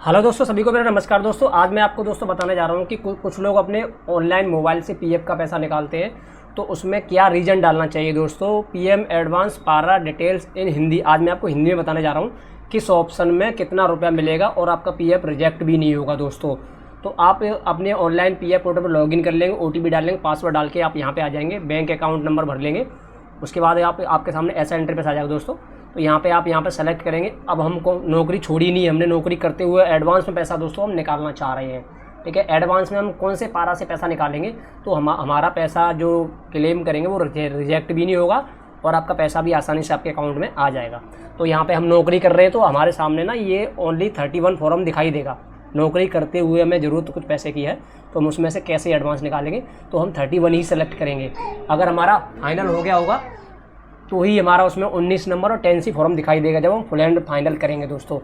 Hello दोस्तों, सभी को मेरा नमस्कार। दोस्तों आज मैं आपको बताने जा रहा हूँ कि कुछ लोग अपने ऑनलाइन मोबाइल से पीएफ का पैसा निकालते हैं, तो उसमें क्या रीजन डालना चाहिए। दोस्तों पीएम एडवांस पारा डिटेल्स इन हिंदी, आज मैं आपको हिंदी में बताने जा रहा हूँ किस ऑप्शन में कितना रुपया मिलेगा और आपका पीएफ रिजेक्ट भी नहीं होगा। दोस्तों तो आप अपने ऑनलाइन पीएफ पोर्टल पर लॉगिन कर लेंगे, ओटीपी डाल लेंगे, पासवर्ड डाल के आप यहाँ पे आ जाएंगे, बैंक अकाउंट नंबर भर लेंगे। उसके बाद आपके सामने ऐसा इंटरफेस आ जाएगा दोस्तों। तो यहाँ पे आप यहाँ पे सेलेक्ट करेंगे। अब हमको नौकरी छोड़ी नहीं है, हमने नौकरी करते हुए एडवांस में पैसा दोस्तों हम निकालना चाह रहे हैं। ठीक है, एडवांस में हम कौन से पारा से पैसा निकालेंगे तो हमारा पैसा जो क्लेम करेंगे वो रिजेक्ट भी नहीं होगा और आपका पैसा भी आसानी से आपके अकाउंट में आ जाएगा। तो यहाँ पे हम नौकरी कर रहे हैं तो हमारे सामने ना ये ओनली 31 फॉर्म दिखाई देगा। नौकरी करते हुए हमें ज़रूरत कुछ पैसे की है तो हम उसमें से कैसे एडवांस निकालेंगे, तो हम 31 ही सेलेक्ट करेंगे। अगर हमारा फाइनल हो गया होगा तो ही हमारा उसमें 19 नंबर और 10C फॉर्म दिखाई देगा जब हम फुल एंड फाइनल करेंगे दोस्तों।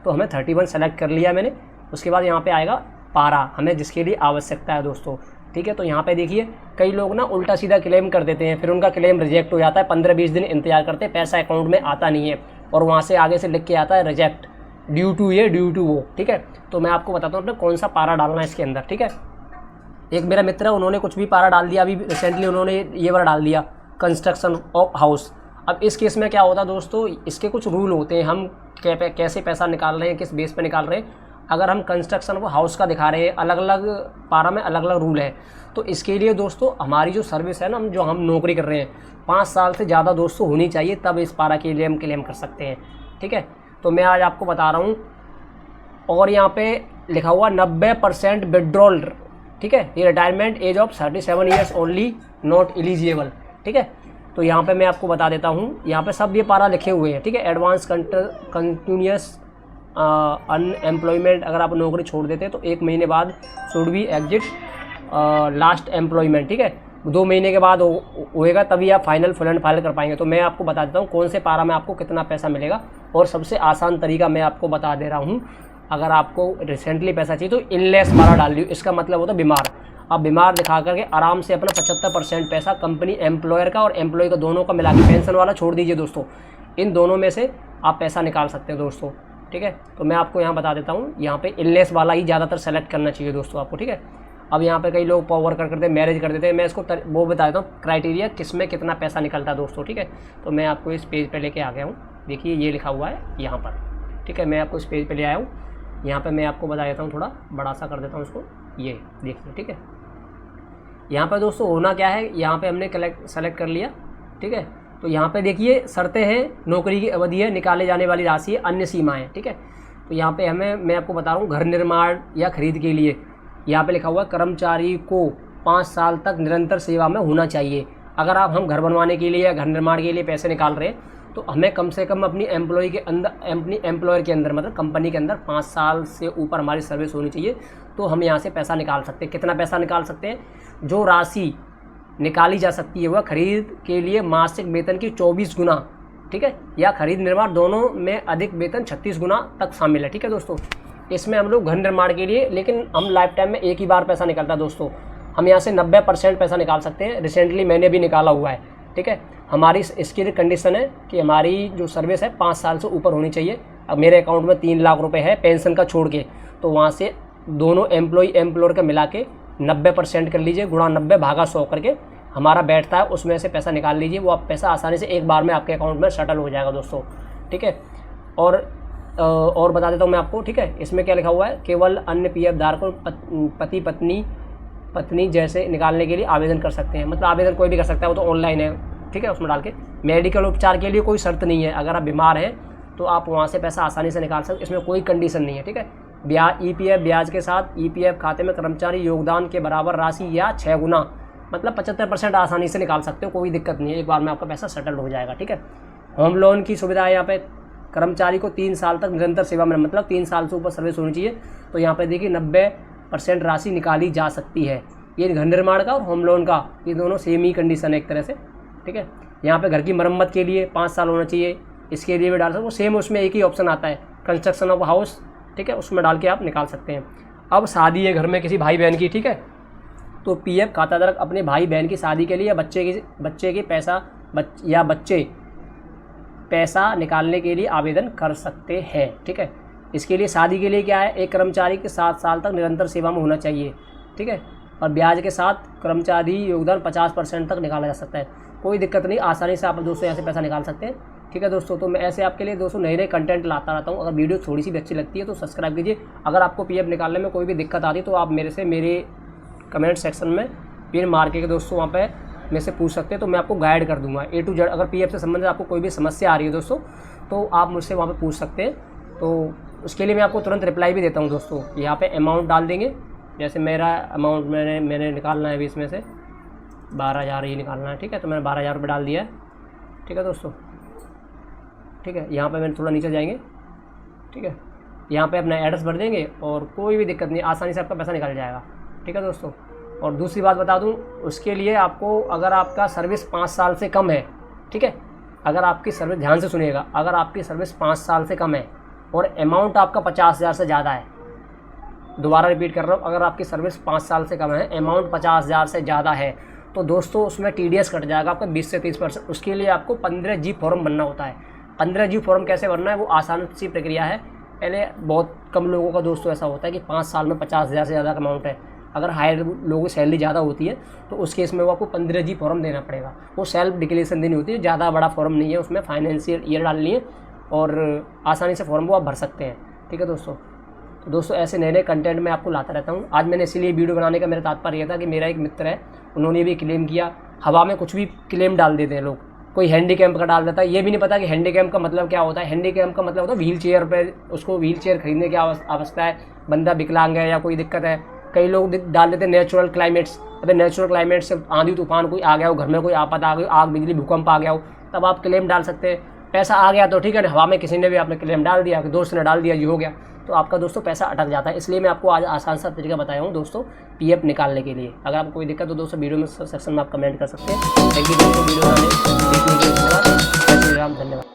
तो हमें 31 सेलेक्ट कर लिया मैंने। उसके बाद यहाँ पे आएगा पारा, हमें जिसके लिए आवश्यकता है दोस्तों। ठीक है, तो यहाँ पे देखिए कई लोग ना उल्टा सीधा क्लेम कर देते हैं, फिर उनका क्लेम रिजेक्ट हो जाता है। 15-20 दिन इंतजार करते हैं, पैसा अकाउंट में आता नहीं है और वहाँ से आगे से लिख के आता है रिजेक्ट ड्यू टू ये ड्यू टू वो। ठीक है, तो मैं आपको बताता हूँ अपने कौन सा पारा डालना है इसके अंदर। ठीक है, एक मेरा मित्र है, उन्होंने कुछ भी पारा डाल दिया, अभी रिसेंटली उन्होंने ये वाला डाल दिया, कंस्ट्रक्शन ऑफ हाउस। अब इस केस में क्या होता है दोस्तों, इसके कुछ रूल होते हैं, हम कैसे पैसा निकाल रहे हैं, किस बेस पे निकाल रहे हैं। अगर हम कंस्ट्रक्शन ऑफ हाउस का दिखा रहे हैं, अलग अलग पारा में अलग अलग रूल है। तो इसके लिए दोस्तों हमारी जो सर्विस है ना, हम नौकरी कर रहे हैं 5 साल से ज़्यादा दोस्तों होनी चाहिए, तब इस पारा के लिए हम क्लेम कर सकते हैं। ठीक है, तो मैं आज आपको बता रहा हूँ। और यहाँ पे लिखा हुआ 90% विड्रॉल। ठीक है, ये retirement age of 37 years only, not eligible. ठीक है, तो यहाँ पे मैं आपको बता देता हूँ, यहाँ पे सब ये पारा लिखे हुए हैं। ठीक है, एडवांस कंटिन्यूस अनएम्प्लॉयमेंट, अगर आप नौकरी छोड़ देते हैं तो 1 महीने बाद should be exit last employment. ठीक है, 2 महीने के बाद होएगा तभी आप फाइनल फुल एंड फाइनल कर पाएंगे। तो मैं आपको बता देता हूँ कौन से पारा में आपको कितना पैसा मिलेगा, और सबसे आसान तरीका मैं आपको बता दे रहा हूँ। अगर आपको रिसेंटली पैसा चाहिए तो इनलेस पारा डाल लीजिए, इसका मतलब होता है बीमार। आप बीमार दिखा करके आराम से अपना 75% पैसा कंपनी एम्प्लॉयर का और एम्प्लॉय का दोनों का मिला के, पेंशन वाला छोड़ दीजिए दोस्तों, इन दोनों में से आप पैसा निकाल सकते हैं दोस्तों। ठीक है, तो मैं आपको यहाँ बता देता हूँ, यहाँ पे इलनेस वाला ही ज़्यादातर सेलेक्ट करना चाहिए दोस्तों आपको। ठीक है, अब यहाँ पे कई लोग पावर करते हैं, मैरिज कर देते हैं, मैं इसको वो बता देता हूँ क्राइटेरिया किस में कितना पैसा निकलता है दोस्तों। ठीक है, तो मैं आपको इस पेज पर लेके आ गया हूँ, देखिए ये लिखा हुआ है यहाँ पर। ठीक है, मैं आपको इस पेज पर ले आया हूँ, यहाँ पर मैं आपको बता देता हूँ, थोड़ा बड़ा सा कर देता हूँ इसको, ये देखिए। ठीक है, यहाँ पर दोस्तों होना क्या है, यहाँ पे हमने सेलेक्ट कर लिया। ठीक है, तो यहाँ पे देखिए शर्तें हैं, नौकरी की अवधि है, निकाले जाने वाली राशि है, अन्य सीमाएं। ठीक है, तो यहाँ पे मैं आपको बता रहा हूँ, घर निर्माण या खरीद के लिए यहाँ पे लिखा हुआ है कर्मचारी को 5 साल तक निरंतर सेवा में होना चाहिए। अगर हम घर बनवाने के लिए या घर निर्माण के लिए पैसे निकाल रहे हैं तो हमें कम से कम अपनी एम्प्लॉय के अंदर, अपनी एम्प्लॉयर के अंदर, मतलब कंपनी के अंदर 5 साल से ऊपर हमारी सर्विस होनी चाहिए, तो हम यहाँ से पैसा निकाल सकते हैं। कितना पैसा निकाल सकते हैं, जो राशि निकाली जा सकती है वह खरीद के लिए मासिक वेतन की 24 गुना, ठीक है, या खरीद निर्माण दोनों में अधिक वेतन 36 गुना तक शामिल है। ठीक है दोस्तों, इसमें हम लोग घर निर्माण के लिए, लेकिन हम लाइफ टाइम में एक ही बार पैसा निकलता है दोस्तों, हम यहाँ से 90% पैसा निकाल सकते हैं। रिसेंटली मैंने भी निकाला हुआ है। ठीक है, हमारी इसकी कंडीशन है कि हमारी जो सर्विस है 5 साल से ऊपर होनी चाहिए। अब मेरे अकाउंट में 3 लाख रुपए है पेंशन का छोड़ के, तो वहाँ से दोनों एम्प्लॉयर का मिला के 90% कर लीजिए, गुणा 90 भागा 100 करके हमारा बैठता है, उसमें से पैसा निकाल लीजिए। वो आप पैसा आसानी से एक बार में आपके अकाउंट में सेटल हो जाएगा दोस्तों। ठीक है, और बता देता हूँ मैं आपको। ठीक है, इसमें क्या लिखा हुआ है, केवल अन्य पीएफ धारकों पति पत्नी जैसे निकालने के लिए आवेदन कर सकते हैं। मतलब आवेदन कोई भी कर सकता है, वो तो ऑनलाइन है। ठीक है, उसमें डाल के मेडिकल उपचार के लिए कोई शर्त नहीं है, अगर आप बीमार हैं तो आप वहाँ से पैसा आसानी से निकाल सकते, इसमें कोई कंडीशन नहीं है। ठीक है, ईपीएफ ब्याज के साथ ईपीएफ खाते में कर्मचारी योगदान के बराबर राशि या 6 गुना, मतलब 75% आसानी से निकाल सकते हो, कोई दिक्कत नहीं है, एक बार में आपका पैसा सेटल हो जाएगा। ठीक है, होम लोन की सुविधा है यहाँ पे, कर्मचारी को 3 साल तक निरंतर सेवा में, मतलब 3 साल से ऊपर सर्विस होनी चाहिए, तो यहाँ पे देखिए 90% राशि निकाली जा सकती है। ये घर निर्माण का और होम लोन का, ये दोनों सेम ही कंडीशन है एक तरह से। ठीक है, यहाँ पे घर की मरम्मत के लिए 5 साल होना चाहिए, इसके लिए भी डाल सकते, वो सेम उसमें एक ही ऑप्शन आता है, कंस्ट्रक्शन ऑफ हाउस। ठीक है, उसमें डाल के आप निकाल सकते हैं। अब शादी है घर में किसी भाई बहन की, ठीक है, तो पीएफ खाताधारक अपने भाई बहन की शादी के लिए या बच्चे के पैसा निकालने के लिए आवेदन कर सकते हैं। ठीक है, इसके लिए शादी के लिए क्या है, एक कर्मचारी के 7 साल तक निरंतर सेवा में होना चाहिए, ठीक है। और ब्याज के साथ कर्मचारी योगदान 50% तक निकाला जा सकता है। कोई दिक्कत नहीं, आसानी से आप दोस्तों यहाँ से पैसा निकाल सकते हैं, ठीक है दोस्तों। तो मैं ऐसे आपके लिए दोस्तों नए नए कंटेंट लाता रहता हूँ। अगर वीडियो थोड़ी सी भी अच्छी लगती है तो सब्सक्राइब कीजिए। अगर आपको पीएफ निकालने में कोई भी दिक्कत आती है तो आप मेरे कमेंट सेक्शन में पिन मार के दोस्तों वहाँ पे मेरे से पूछ सकते हैं, तो मैं आपको गाइड कर दूंगा A to Z। अगर पीएफ से संबंधित आपको कोई भी समस्या आ रही है दोस्तों तो आप मुझसे वहाँ पे पूछ सकते हैं, तो उसके लिए मैं आपको तुरंत रिप्लाई भी देता हूँ दोस्तों। यहाँ पे अमाउंट डाल देंगे, जैसे मेरा अमाउंट मैंने निकालना है अभी इसमें से 12,000 ही निकालना है, ठीक है। तो मैंने 12,000 रुपये डाल दिया है, ठीक है दोस्तों, ठीक है। यहाँ पे मैंने थोड़ा नीचे जाएंगे, ठीक है। यहाँ पे अपना एड्रेस भर देंगे और कोई भी दिक्कत नहीं, आसानी से आपका पैसा निकल जाएगा, ठीक है दोस्तों। और दूसरी बात बता दूँ, उसके लिए आपको अगर आपका सर्विस 5 साल से कम है, ठीक है, अगर आपकी सर्विस, ध्यान से सुनिएगा, अगर आपकी सर्विस 5 साल से कम है और अमाउंट आपका 50,000 से ज़्यादा है, दोबारा रिपीट कर रहा हूँ, अगर आपकी सर्विस 5 साल से कम है, अमाउंट 50,000 से ज़्यादा है, तो दोस्तों उसमें TDS कट जाएगा आपका 20 से 30%। उसके लिए आपको 15G फॉर्म भरना होता है। 15G फॉर्म कैसे भरना है, वो आसान सी प्रक्रिया है। पहले बहुत कम लोगों का दोस्तों ऐसा होता है कि 5 साल में 50,000 से ज़्यादा का अमाउंट है। अगर हायर लोगों की सैलरी ज़्यादा होती है तो उस केस में वो आपको 15G फॉर्म देना पड़ेगा। वो सेल्फ डिक्लेरेशन देनी होती है, ज़्यादा बड़ा फॉर्म नहीं है, उसमें फाइनेंशियल ईयर डालनी है और आसानी से फॉर्म वो आप भर सकते हैं, ठीक है दोस्तों। तो दोस्तों ऐसे नए नए कंटेंट मैं आपको लाता रहता हूँ। आज मैंने इसीलिए वीडियो बनाने का मेरा तात्पर्य यह था कि मेरा एक मित्र है, उन्होंने भी क्लेम किया। हवा में कुछ भी क्लेम डाल देते हैं लोग, कोई हैंडीकैम्प का डाल देता है, ये भी नहीं पता कि हैंडीकैम्प का मतलब क्या होता है। हैंडीकैम्प का मतलब होता है व्हील चेयर पर, उसको व्हील चेयर खरीदने की आवश्यकता है, बंदा विकलांग है या कोई दिक्कत है। कई लोग डाल देते हैं नेचुरल क्लाइमेट्स। अबे नेचुरल क्लाइमेट से आंधी तूफान कोई आ गया हो, घर में कोई आपदा आ गई, आग बिजली भूकंप आ गया हो, तब आप क्लेम डाल सकते हैं। पैसा आ गया तो ठीक है, हवा में किसी ने भी आपने क्लेम डाल दिया, आपके दोस्त ने डाल दिया, ये हो गया, तो आपका दोस्तों पैसा अटक जाता है। इसलिए मैं आपको आज आसान सा तरीका बताया हूँ दोस्तों पीएफ निकालने के लिए। अगर आपको कोई दिक्कत हो दोस्तों वीडियो में सेक्शन में आप कमेंट कर सकते हैं। थैंक यू दोस्तों, वीडियो देखने के लिए धन्यवाद। जय श्री राम, धन्यवाद।